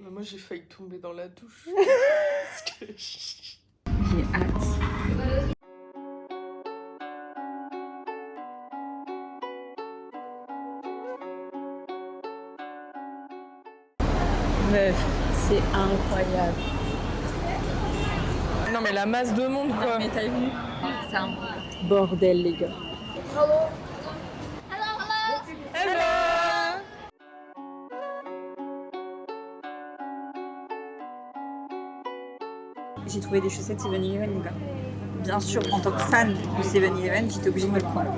Mais moi j'ai failli tomber dans la douche. J'ai hâte. Meuf, c'est incroyable. Non mais la masse de monde quoi. Mais t'as vu? C'est un bordel, les gars. Hello. J'ai trouvé des chaussettes 7-Eleven, les gars. Bien sûr, en tant que fan de 7-Eleven, j'étais obligée de me le prendre.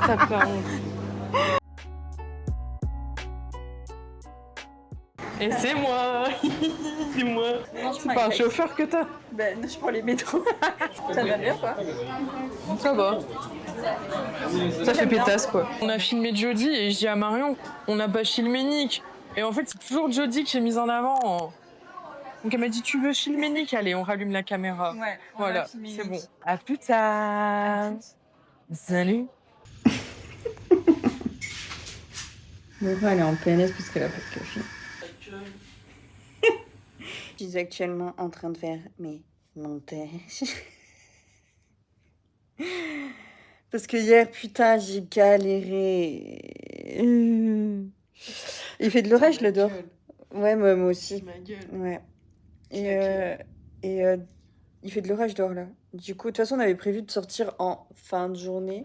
T'as pas honte. Et c'est moi. C'est moi. C'est pas un chauffeur que t'as. Ben, je prends les métros. Ça va bien, quoi. Ça va. Ça fait pétasse quoi. On a filmé Jodie et je dis à Marion, on n'a pas filmé Nick. Et en fait c'est toujours Jodie que j'ai mise en avant. Donc elle m'a dit tu veux filmer Nick? Allez on rallume la caméra. Ouais, voilà, c'est bon. À plus tard. Salut. Laura, elle est en PNS parce qu'elle a pas de café. Je suis actuellement en train de faire mes montages. Parce que hier, putain, j'ai galéré. Il fait de l'orage, le dehors. Ouais, moi aussi. Ma gueule. Ouais. Et il fait de l'orage dehors, là. Du coup, de toute façon, on avait prévu de sortir en fin de journée.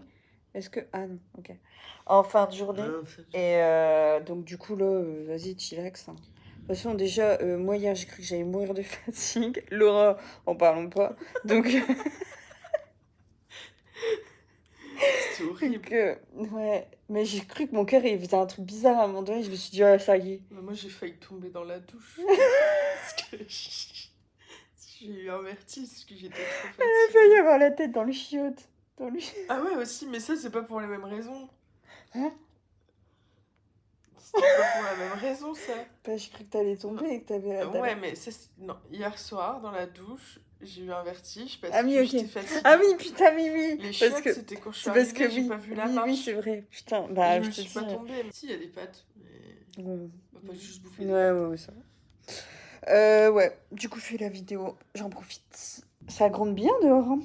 Est-ce que... Ah non, ok. En fin de journée. Et donc, du coup, là, vas-y, chillax. Hein. De toute façon, déjà, moi, hier, j'ai cru que j'allais mourir de fatigue. Laura, en parlons pas. Donc... C'est horrible. ouais. Mais j'ai cru que mon cœur, il faisait un truc bizarre à un moment donné. Je me suis dit, ah, ça y est. Mais moi j'ai failli tomber dans la douche. Parce que j'ai eu un vertige parce que j'étais trop fatiguée. Il a failli avoir la tête dans le chiotte. Ah ouais aussi, mais ça c'est pas pour les mêmes raisons. Hein? C'était pas pour la même raison ça. Bah, j'ai cru que t'allais tomber et que t'avais la Ouais mais ça, non, hier soir dans la douche, j'ai eu un vertige parce Ah oui, que ok. j'étais fatiguée. Ah oui, putain, mais oui. Les Parce chiottes que... c'était quand je suis C'est parce arrivée, que j'ai oui. pas vu la Oui, marche. oui, c'est vrai. Putain, Et bah, je me te suis pas dis, tombée. Si, il y a des pattes, mais Ouais, on va pas juste bouffer des ouais, pattes. ouais, ça va. Ouais, du coup, je fais la vidéo. J'en profite. Ça gronde bien dehors. Hein.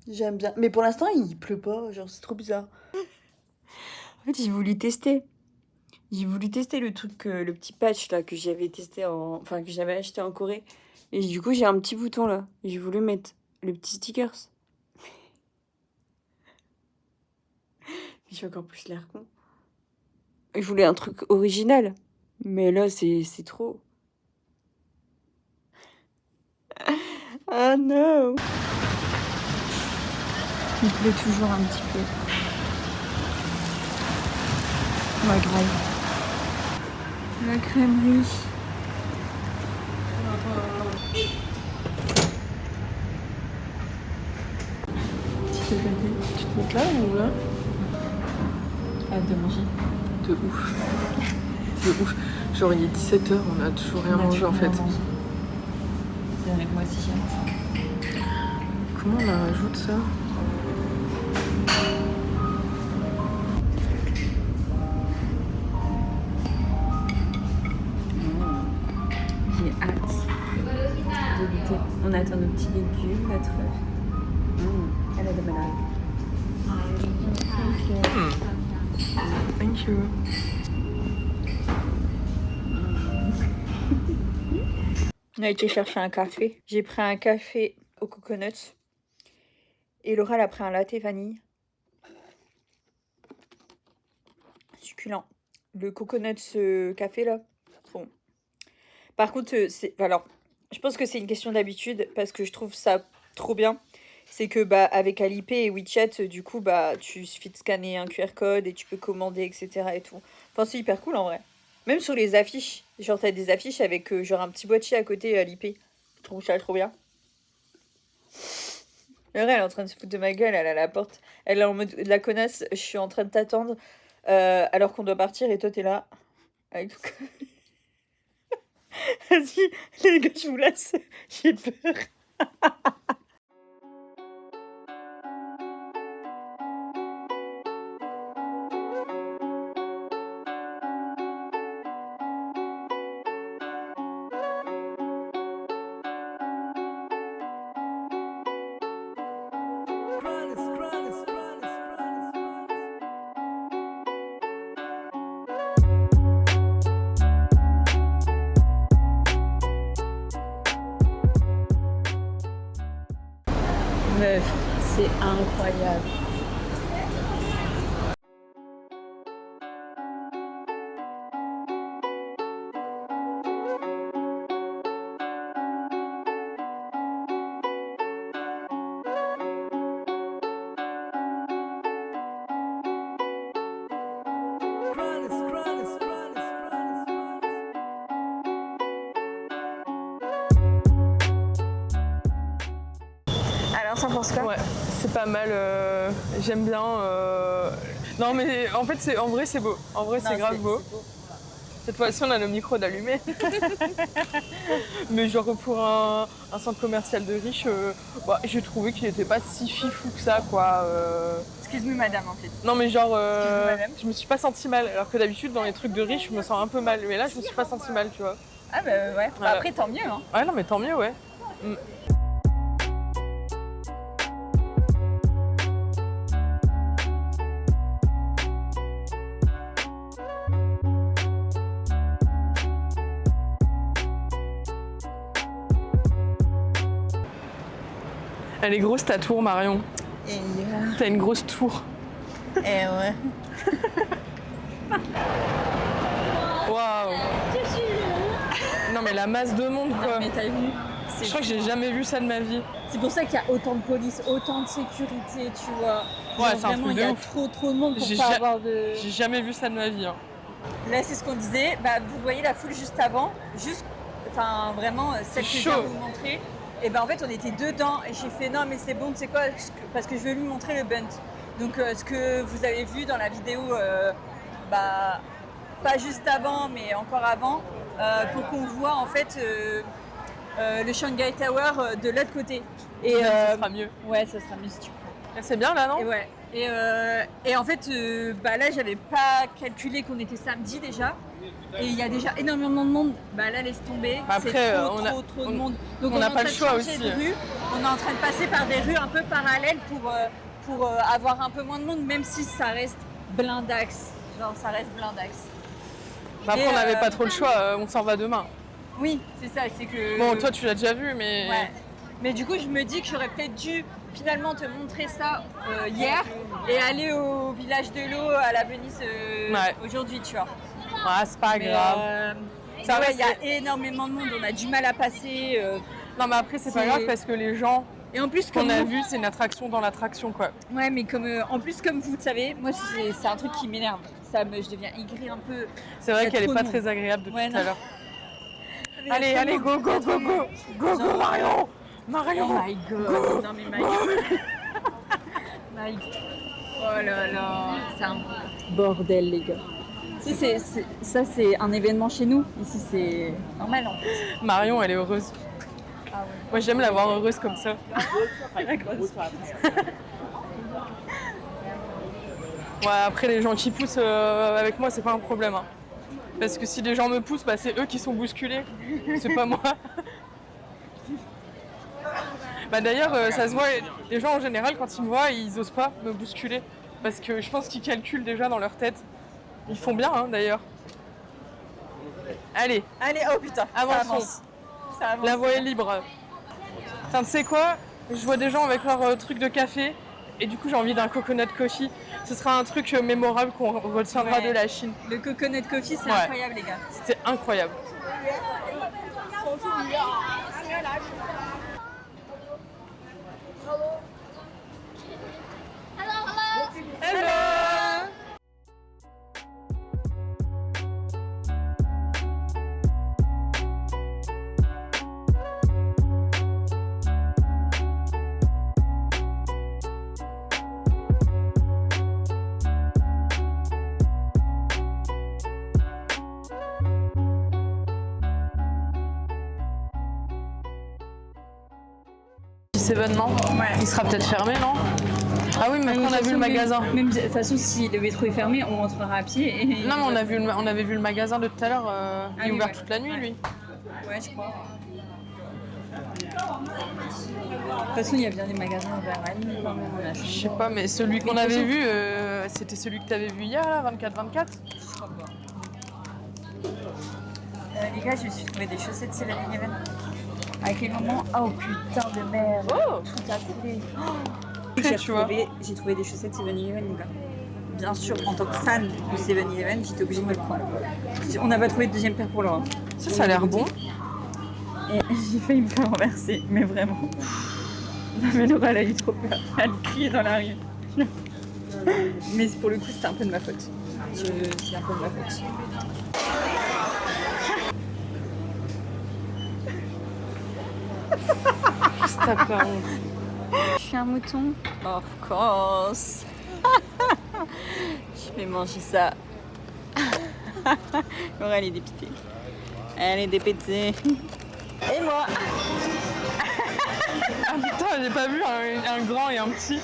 J'aime bien. Mais pour l'instant, il pleut pas. Genre, c'est trop bizarre. En fait, j'ai voulu tester. J'ai voulu tester le truc, le petit patch là que j'avais testé enfin que j'avais acheté en Corée. Et du coup, j'ai un petit bouton là. Et j'ai voulu mettre le petit stickers. J'ai encore plus l'air con. Je voulais un truc original. Mais là, c'est trop. Ah non! Il pleut toujours un petit peu. Ouais, grave. La crèmerie. Tu te montes là ou là? Hâte de manger. De ouf. De ouf. Genre il est 17h, on a toujours rien mangé en fait. C'est avec moi aussi, Comment on la rajoute ça? J'ai hâte de goûter. On attend nos petits légumes, notre œuf. Elle a des bananes. Thank you. On a été chercher un café. J'ai pris un café au coconut. Et Laura, elle a pris un latte vanille. Succulent. Le coconut, ce café là. Bon. Par contre, alors, je pense que c'est une question d'habitude parce que je trouve ça trop bien. C'est que bah avec Alipay et WeChat, du coup, bah tu suffit de scanner un QR code et tu peux commander, etc. et tout. Enfin, c'est hyper cool en vrai. Même sur les affiches. Genre, t'as des affiches avec genre un petit boîtier à côté Alipay. Je trouve ça trop bien. Elle est en train de se foutre de ma gueule, elle est à la porte. Elle est en mode la connasse, je suis en train de t'attendre alors qu'on doit partir et toi t'es là. Avec tout. Vas-y, les gars, je vous laisse. J'ai peur. c'est incroyable. Alors, ça pense quoi? Ouais, c'est pas mal. J'aime bien. Non, mais en fait, en vrai, c'est beau. En vrai, c'est grave beau. Cette fois-ci, on a nos micros d'allumés. Mais genre, pour un centre commercial de riches, bah, j'ai trouvé qu'il n'était pas si fifou que ça, quoi. Excuse-moi, madame, en fait. Non, mais genre, madame. je me suis pas sentie mal. Alors que d'habitude, dans les trucs de riches, je me sens un peu mal. Mais là, je me suis pas sentie mal, tu vois. Ah bah ouais. Bah, après, tant mieux, hein. Ouais, non, mais tant mieux, ouais. Elle est grosse ta tour, Marion. T'as une grosse tour. Ouais. Waouh. Non mais la masse de monde quoi. Mais t'as vu? Je crois que j'ai jamais vu ça de ma vie. C'est pour ça qu'il y a autant de police, autant de sécurité, tu vois. Ouais, genre, c'est un vraiment, truc de il y a ouf. trop de monde pour pas avoir de... J'ai jamais vu ça de ma vie. Hein. Là, c'est ce qu'on disait. Bah, vous voyez la foule juste avant, enfin vraiment celle que je viens de vous montrer. Et ben en fait, on était dedans et j'ai fait non mais c'est bon, tu sais quoi, parce que je veux lui montrer le bunt. Donc ce que vous avez vu dans la vidéo, bah pas juste avant, mais encore avant, pour qu'on voit en fait le Shanghai Tower de l'autre côté. Et ça sera mieux. Ouais, ça sera mieux si tu peux. C'est bien là, non? Et ouais. Et en fait, bah là, j'avais pas calculé qu'on était samedi déjà. Et il y a déjà énormément de monde. Bah là, laisse tomber. Après, c'est trop de monde. Donc on n'a pas le choix aussi. On est en train de passer par des rues un peu parallèles pour avoir un peu moins de monde, même si ça reste blindax. Genre, ça reste blindax. Bah après, on n'avait pas trop le choix. On s'en va demain. Oui, c'est ça. C'est que. Bon, toi, tu l'as déjà vu, mais. Ouais. Mais du coup, je me dis que j'aurais peut-être dû finalement te montrer ça hier et aller au village de l'eau à la Venise aujourd'hui, tu vois. Ah, c'est pas grave. Ça il y a énormément de monde, on a du mal à passer. Non, mais après, c'est pas grave parce que les gens et en plus, qu'on a vu, c'est une attraction dans l'attraction, quoi. Ouais, mais en plus, comme vous le savez, moi, c'est un truc qui m'énerve. Je deviens aigrie un peu. C'est vrai qu'elle est pas très agréable depuis tout à l'heure. Allez, go, Marion! Marion! Oh my god! Go, non, mais my god! My god! Oh là là! C'est un bordel, les gars. Ça, c'est un événement chez nous. Ici, c'est normal, en fait. Marion, elle est heureuse. Ah ouais. Moi, j'aime la voir heureuse comme ça. Ouais, après, les gens qui poussent avec moi, c'est pas un problème. Hein. Parce que si les gens me poussent, bah, c'est eux qui sont bousculés. C'est pas moi. Bah, d'ailleurs, ça se voit, les gens en général, quand ils me voient, ils osent pas me bousculer. Parce que je pense qu'ils calculent déjà dans leur tête. Ils font bien, hein, d'ailleurs. Allez, oh putain, avançons. Ça avance. La voie est libre. Putain, tu sais quoi? Je vois des gens avec leur truc de café. Et du coup, j'ai envie d'un coconut coffee. Ce sera un truc mémorable qu'on retiendra de la Chine. Le coconut coffee, c'est incroyable, les gars. C'était incroyable. Hello. Événement. Ouais. Il sera peut-être fermé, non? Ah oui, mais on a vu le magasin. Même de toute façon, si le métro est fermé, on rentrera à pied. Non, mais on avait vu le magasin de tout à l'heure. Il est ouvert toute la nuit, lui. Ouais, je crois. De toute façon, il y a bien des magasins ouverts à nuit quand même. Je sais pas, mais celui qu'on avait vu, c'était celui que tu avais vu hier, là, 24-24. Je crois pas. Les gars, je me suis trouvé des chaussettes Céline Even. À quel moment? Oh putain de merde! Oh, tout a coulé. tu vois. J'ai trouvé des chaussettes 7-Eleven, les gars. Bien sûr, en tant que fan de 7-Eleven, j'étais obligée de me le prendre. On n'a pas trouvé de deuxième paire pour Laura. Ça a l'air bon. Et j'ai failli me faire renverser, mais vraiment. Non, mais Laura, elle a eu trop peur. Elle criait dans la rue. Mais pour le coup, c'était un peu de ma faute. C'est un peu de ma faute. T'as pas honte. Je suis un mouton. Of course. Je vais manger ça. Laura, elle est dépitée. Elle est dépitée. Et moi. Ah putain, j'ai pas vu un grand et un petit.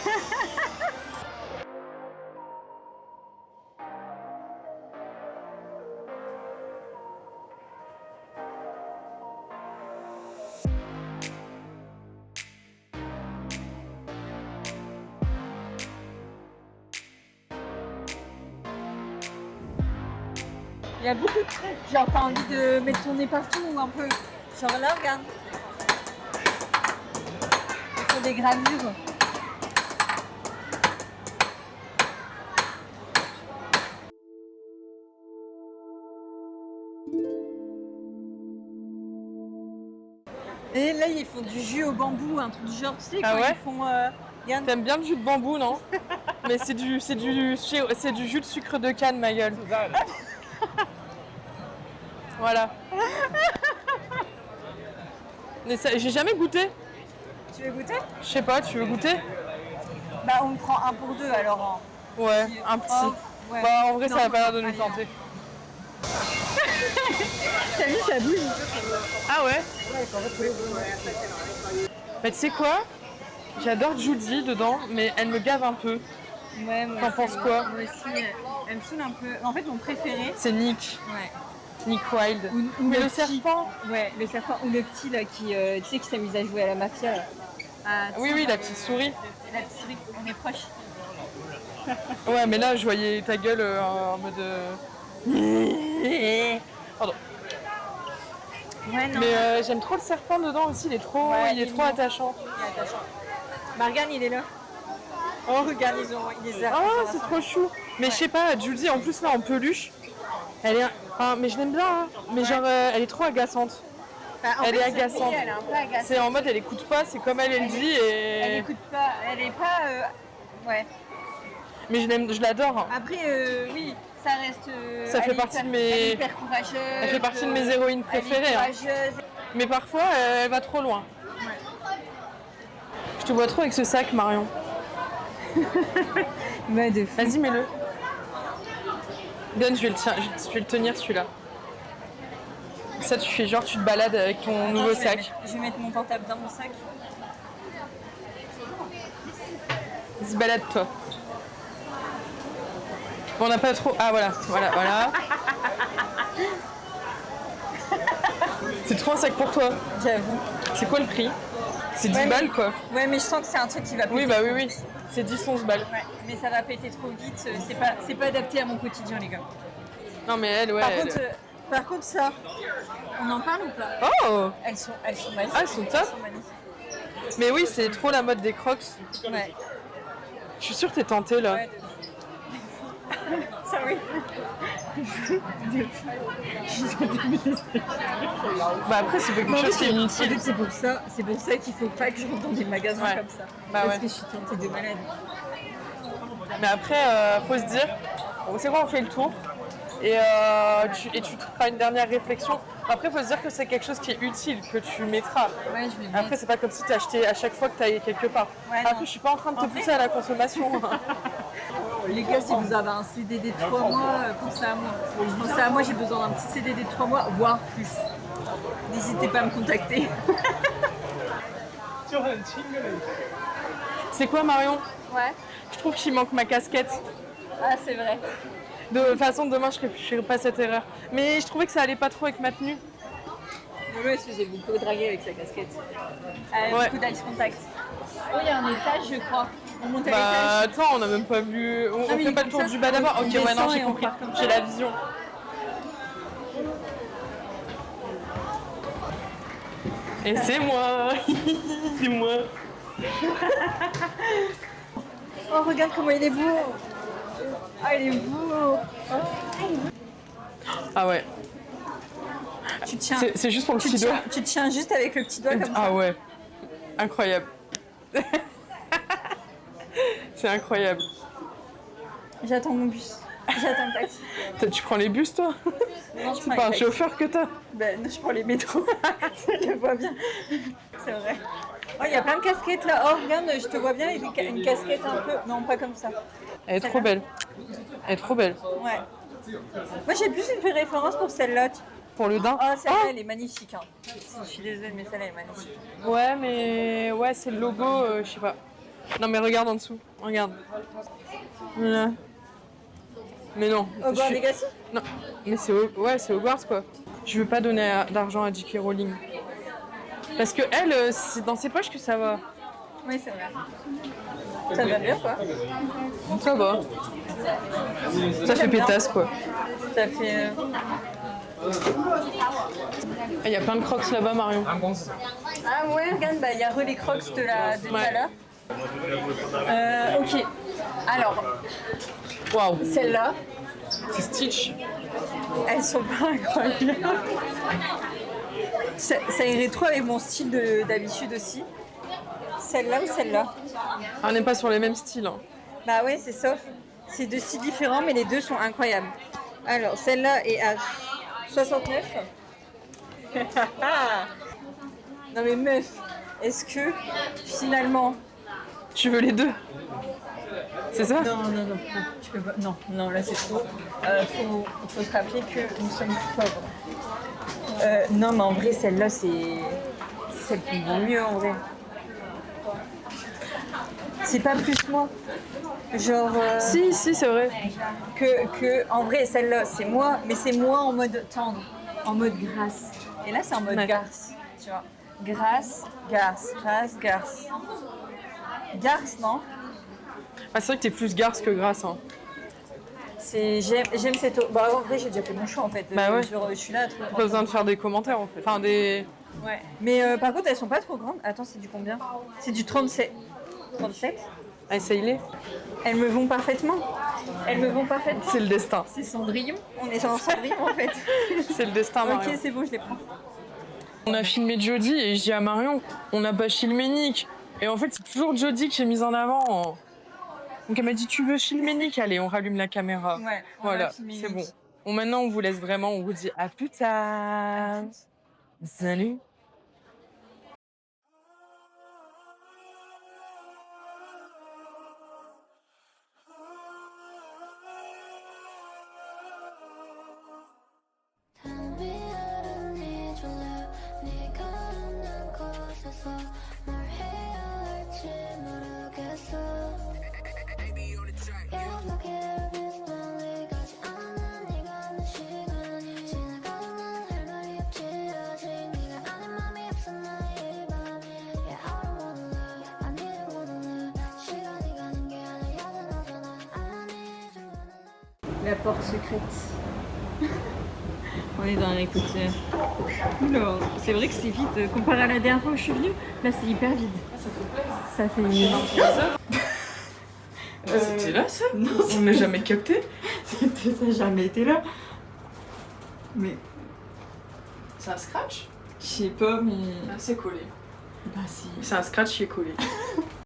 Il y a beaucoup de trucs. Genre, t'as envie de mettre ton nez partout ou un peu. Genre là, regarde. Ils font des gravures. Et là, ils font du jus au bambou, un truc du genre. Tu sais, Ah quand ouais ils font. Regarde. T'aimes bien le jus de bambou, non? Mais c'est du jus de sucre de canne, ma gueule. Voilà. Mais ça, j'ai jamais goûté. Tu veux goûter? Je sais pas, tu veux goûter? Bah, on prend un pour deux alors. Ouais, un petit. Oh, ouais. Bah en vrai, Non, ça va pas l'air de nous allez. tenter. T'as vu, ça bouge. Ah ouais? Bah tu sais quoi? J'adore Judy dedans, mais elle me gave un peu. Ouais, moi T'en aussi. penses quoi? Moi aussi, elle me saoule un peu. En fait, mon préféré. C'est Nick. Ouais. Nick Wilde. Ou Mais le petit. serpent? Ouais, le serpent ou le petit là qui, tu sais, qui s'amuse à jouer à la mafia. Là. Ah, Oui, tiens, oui, la petite souris. La petite souris, on est proche. Ouais, mais là, je voyais ta gueule en mode... Pardon. Ouais, non. Mais j'aime trop le serpent dedans aussi, il est trop, Ouais, il est il est trop mignon. attachant. Il est attachant. Bah, regarde, il est là. Oh, regarde, ils les Ah, c'est trop chou. Mais je sais pas, Judy, en plus là, en peluche, elle est... Enfin, mais je l'aime bien, hein. Mais genre, elle est trop agaçante. Bah, en Elle fait, est cette agaçante. fille, elle est un peu agaçante. C'est en mode, elle écoute pas, c'est comme elle dit Elle et... écoute pas, elle est pas. Ouais. Mais je l'adore. Hein. Après, oui, ça reste. Ça fait elle est partie hyper- de mes- Elle est hyper courageuse. Elle fait partie de mes héroïnes préférées. Elle est Hein. courageuse. Mais parfois, elle va trop loin. Je te vois trop avec ce sac, Marion. Bah, de fou. Vas-y, mets-le. Donne, je vais le tenir celui-là. Ça, tu fais genre, tu te balades avec ton Attends, nouveau je vais sac. je vais mettre mon portable dans mon sac. Vas-y, balade-toi. Bon, on n'a pas trop... Ah, voilà. C'est trop un sac pour toi. J'avoue. C'est quoi le prix? C'est 10 Ouais, mais- balles, quoi. Ouais, mais je sens que c'est un truc qui va péter. Oui, bah trop oui. vite. C'est 10-11 balles. Ouais, mais ça va péter trop vite. C'est pas adapté à mon quotidien, les gars. Non, mais elle, ouais. Par contre, ça, on en parle ou pas? Oh! Elles sont magnifiques. Ah, elles sont top. magnifiques. Mais oui, c'est trop la mode des crocs. Ouais. Je suis sûre que t'es tentée, là. Ouais, ça oui. Bah après, c'est quelque chose qui est inutile. C'est pour ça qu'il faut pas que je rentre dans des magasins Ouais. comme ça. Bah Parce ouais. que je suis tentée de malade. Mais après, faut se dire, bon, c'est quoi, on fait le tour et tu te feras une dernière réflexion. Après, faut se dire que c'est quelque chose qui est utile, que tu mettras. Ouais, je vais le Après, mettre. c'est pas comme si tu acheté à chaque fois que tu ailles quelque part. Ouais, Après, non. je suis pas en train de te En pousser vrai- à la consommation. Les gars, si vous avez un CDD de 3 mois, pensez à moi. Pensez à moi, j'ai besoin d'un petit CDD de 3 mois, voire plus. N'hésitez pas à me contacter. C'est quoi, Marion? Ouais. Je trouve qu'il manque ma casquette. Ah, c'est vrai. De toute façon, demain, je ne ferai pas cette erreur. Mais je trouvais que ça allait pas trop avec ma tenue. Lolo, elle se faisait beaucoup draguer avec sa casquette. Ouais. Beaucoup d'ice contact. Oh, il y a un étage, je crois. On monte à Bah l'étage. attends, on n'a même pas vu. On Ah oui, fait pas le comme tour ça, du bas d'abord. on Ok, ouais, non, descend j'ai et on compris. part comme ça. J'ai la vision. Et c'est moi. C'est moi. Oh, regarde comment il est beau. Ah, il est beau. Ah ouais. Tu tiens. C'est juste pour le petit doigt. Tu tiens juste avec le petit doigt comme ça. Ah ouais. Incroyable. C'est incroyable. J'attends mon bus. J'attends le taxi. Tu prends les bus, toi? Non, je C'est prends pas les un taxis. chauffeur que t'as? Ben non, je prends les métros. Je le vois bien. C'est vrai. Oh, il y a plein de casquettes là. Oh, regarde, je te vois bien avec une casquette un peu. Non, pas comme ça. Elle est trop belle. Elle est trop belle. Ouais. Moi, j'ai plus une préférence pour celle-là. Pour le daim? Oh, celle-là, elle est magnifique. Hein. Je suis désolée, mais celle-là, elle est magnifique. Ouais, mais ouais, c'est le logo, je sais pas. Non, mais regarde en dessous. Regarde. Là. Mais non. Hogwarts je- Legacy? Non, mais ouais, c'est Hogwarts quoi. Je veux pas donner d'argent à J.K. Rowling. Parce que elle, c'est dans ses poches que ça va. Oui, c'est vrai. Ça va bien, quoi. Ça va. Ça fait J'aime bien. pétasse quoi. Ça fait. Il y a plein de crocs là-bas, Marion. Ah ouais, regarde, bah, il y a Relais Crocs de tout à l'heure. Ok. Alors, Waouh, celles-là, c'est Stitch. elles sont pas incroyables. Ça irait trop avec mon style d'habitude aussi. Celle-là ou celle-là? Ah, on n'est pas sur les mêmes styles. Hein. Bah ouais, c'est ça. C'est deux styles différents, mais les deux sont incroyables. Alors, celle-là est à 69. Non mais meuf, est-ce que finalement... Tu veux les deux? C'est ça? Non, je peux pas. Non, là c'est trop. Faut se rappeler que nous sommes pauvres. Non, mais en vrai, celle-là, c'est celle qui me vaut mieux en vrai. C'est pas plus moi. Genre. Si, c'est vrai. En vrai, celle-là, c'est moi, mais c'est moi en mode tendre, en mode grâce. Et là, c'est en mode Ouais. garce, tu vois. Grâce, garce, grâce, garce. Garce, non? Ah, c'est vrai que t'es plus garce que grasse. Hein. J'aime cette eau. Bah, en vrai, j'ai déjà fait mon choix en fait. Bah ouais. Genre, je suis là. Pas besoin de faire des commentaires en fait. Enfin, des. Ouais. Mais par contre, elles sont pas trop grandes. Attends, c'est du combien? C'est du 37. 37. Ah, essaye-les. Elles me vont parfaitement. Elles me vont parfaitement. C'est le destin. C'est Cendrillon. On est en Cendrillon en fait. C'est le destin, Marion. Ok, c'est bon, je les prends. On a filmé Jodie et je dis à Marion, on n'a pas filmé Nick. Et en fait, c'est toujours Jodie que j'ai mise en avant. Donc elle m'a dit, tu veux filmer Nick? Allez, on rallume la caméra. Ouais, on Voilà, va filmer c'est Nick. bon. Bon, maintenant, on vous laisse vraiment, on vous dit à plus tard. Salut. 담비하는 네 졸라 네가 없는 곳에서 뭘 해야 할지 모르겠어 계속 너게 비스mal리 가지 않는 네가 없는 시간이 지나가도 난 할 말이 없지 아직 네가 아는 맘이 없어 나의 맘 Yeah I don't wanna love I need you wanna love 시간이 가는 게 아니야 야단하잖아 I need you wanna love La porte secrète. On est dans l'écoute. Oula, c'est vrai que c'est vide. Comparé à la dernière fois où je suis venue, là c'est hyper vide. Ça fait C'était là, ça? On n'a jamais capté. Ça n'a jamais été là. Mais C'est un scratch? je sais pas, mais. C'est collé. Bah si. C'est un scratch qui est collé.